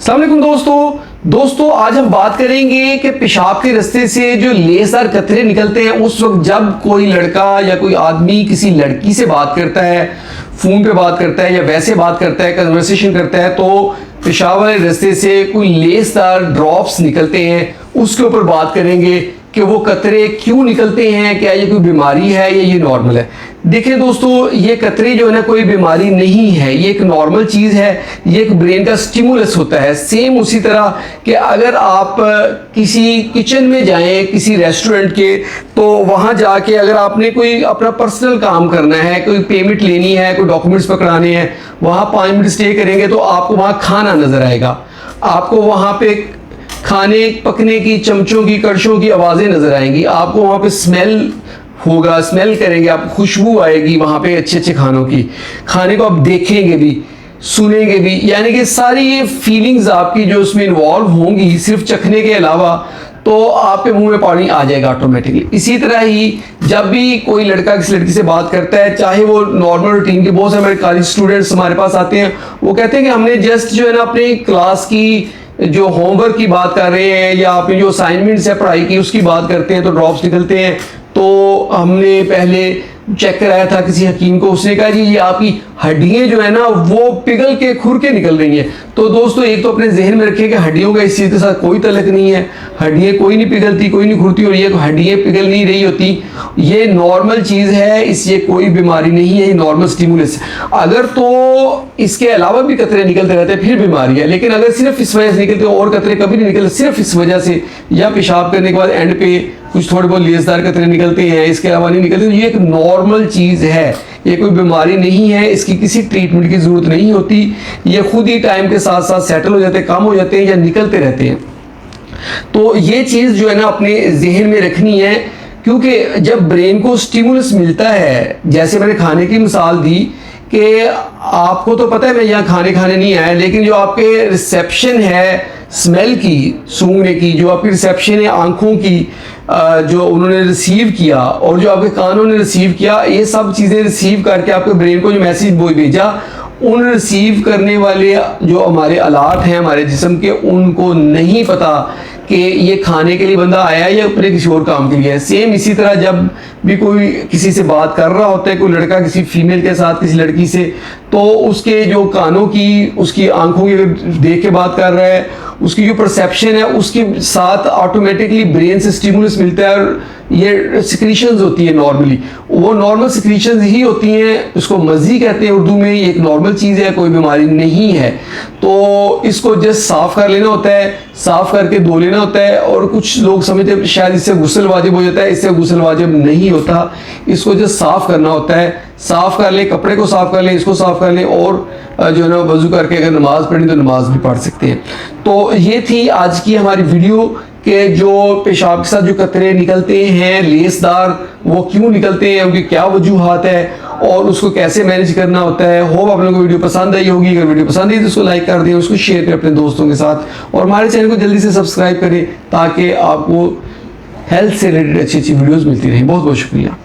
अस्सलाम वालेकुम दोस्तों आज हम बात करेंगे कि पेशाब के रास्ते से जो लेसदार कतरे निकलते हैं उस वक्त जब कोई लड़का या कोई आदमी किसी लड़की से बात करता है, फ़ोन पे बात करता है या वैसे बात करता है, कन्वर्सेशन करता है, तो पेशाब वाले रास्ते से कोई लेसदार ड्रॉप्स निकलते हैं। उसके ऊपर बात करेंगे कि वो कतरे क्यों निकलते हैं, क्या ये कोई बीमारी है या ये नॉर्मल है। देखिए दोस्तों, ये कतरे जो है ना कोई बीमारी नहीं है, ये एक नॉर्मल चीज़ है, ये एक ब्रेन का स्टिमुलस होता है। सेम उसी तरह कि अगर आप किसी किचन में जाएं किसी रेस्टोरेंट के, तो वहाँ जाके अगर आपने कोई अपना पर्सनल काम करना है, कोई पेमेंट लेनी है, कोई डॉक्यूमेंट्स पकड़ाने हैं, वहाँ 5 मिनट स्टे करेंगे तो आपको वहाँ खाना नज़र आएगा, आपको वहाँ पे खाने पकने की, चमचों की, कड़छों की आवाज़ें नज़र आएंगी, आपको वहाँ पे स्मेल होगा, स्मेल करेंगे आप, खुशबू आएगी वहाँ पे अच्छे अच्छे खानों की, खाने को आप देखेंगे भी, सुनेंगे भी, यानी कि सारी ये फीलिंग्स आपकी जो उसमें इन्वॉल्व होंगी सिर्फ चखने के अलावा, तो आपके मुंह में पानी आ जाएगा ऑटोमेटिकली। इसी तरह ही जब भी कोई लड़का किसी लड़की से बात करता है, चाहे वो नॉर्मल रूटीन के, बहुत से हमारे कॉलेज स्टूडेंट्स हमारे पास आते हैं, वो कहते हैं कि हमने जस्ट जो है ना अपनी क्लास की जो होमवर्क की बात कर रहे हैं या आपने जो असाइनमेंट्स है पढ़ाई की उसकी बात करते हैं तो ड्रॉप्स निकलते हैं। तो हमने पहले चेक कराया था किसी हकीम को, उसने कहा जी ये आपकी हड्डियां जो है ना वो पिघल के खुर के निकल रही हैं। तो दोस्तों एक तो अपने जहन में रखें कि हड्डियों का इस चीज़ के साथ कोई तल्लुक नहीं है, हड्डियां कोई नहीं पिघलती, कोई नहीं खुरती, और ये हड्डियां पिघल नहीं रही होती, ये नॉर्मल चीज़ है, इससे कोई बीमारी नहीं है, ये नॉर्मल स्टिमुलस है। अगर तो इसके अलावा भी कतरे निकलते रहते हैं फिर बीमारी है, लेकिन अगर सिर्फ इस वजह से निकलते और कतरे कभी नहीं निकलते, सिर्फ इस वजह से या पेशाब करने के बाद एंड पे कुछ थोड़े बहुत लेसदार कतरे निकलते हैं, इसके अलावा नहीं निकलते, तो ये एक नॉर्मल चीज़ है, ये कोई बीमारी नहीं है, इसकी किसी ट्रीटमेंट की ज़रूरत नहीं होती, ये खुद ही टाइम के साथ साथ सेटल हो जाते हैं, कम हो जाते हैं या निकलते रहते हैं। तो ये चीज़ जो है ना अपने जहन में रखनी है, क्योंकि जब ब्रेन को स्टिमुलस मिलता है, जैसे मैंने खाने की मिसाल दी कि आपको तो पता है मैं यहाँ खाने नहीं आया, लेकिन जो आपके रिसेप्शन है स्मेल की, सूंघने की, जो आपकी रिसेप्शन है आंखों की, जो उन्होंने रिसीव किया, और जो आपके कानों ने रिसीव किया, ये सब चीज़ें रिसीव करके आपके ब्रेन को जो मैसेज भेजा, उन रिसीव करने वाले जो हमारे आलात हैं हमारे जिस्म के, उनको नहीं पता कि ये खाने के लिए बंदा आया है या अपने किसी और काम के लिए है। सेम इसी तरह जब भी कोई किसी से बात कर रहा होता है, कोई लड़का किसी फीमेल के साथ, किसी लड़की से, तो उसके जो कानों की, उसकी आंखों की देख के बात कर रहा है, उसकी जो परसेप्शन है उसके साथ ऑटोमेटिकली ब्रेन से स्टिमुलस मिलता है, और ये सिक्रीशंस होती है नॉर्मली, वो नॉर्मल सिक्रीशंस ही होती हैं, उसको मज़ी कहते हैं उर्दू में, ये एक नॉर्मल चीज़ है, कोई बीमारी नहीं है। तो इसको जस्ट साफ़ कर लेना होता है, साफ़ करके धो लेना होता है, और कुछ लोग समझते हैं शायद इससे गुस्ल वाजिब हो जाता है, इससे गुस्ल वाजिब नहीं होता, इसको जस्ट साफ़ करना होता है। साफ़ कर लें, कपड़े को साफ़ कर लें, इसको साफ़ कर लें, और जो है ना वज़ू करके अगर नमाज़ पढ़नी तो नमाज भी पढ़ सकते हैं। तो ये थी आज की हमारी वीडियो कि जो पेशाब के साथ जो कतरे निकलते हैं लेसदार, वो क्यों निकलते हैं, उनकी क्या वजूहात है और उसको कैसे मैनेज करना होता है। होप आप लोगों को वीडियो पसंद आई होगी। अगर वीडियो पसंद आई तो उसको लाइक कर दें, उसको शेयर करें अपने दोस्तों के साथ, और हमारे चैनल को जल्दी से सब्सक्राइब करें ताकि आपको हेल्थ से रिलेटेड अच्छी अच्छी वीडियोज़ मिलती रहें। बहुत बहुत शुक्रिया।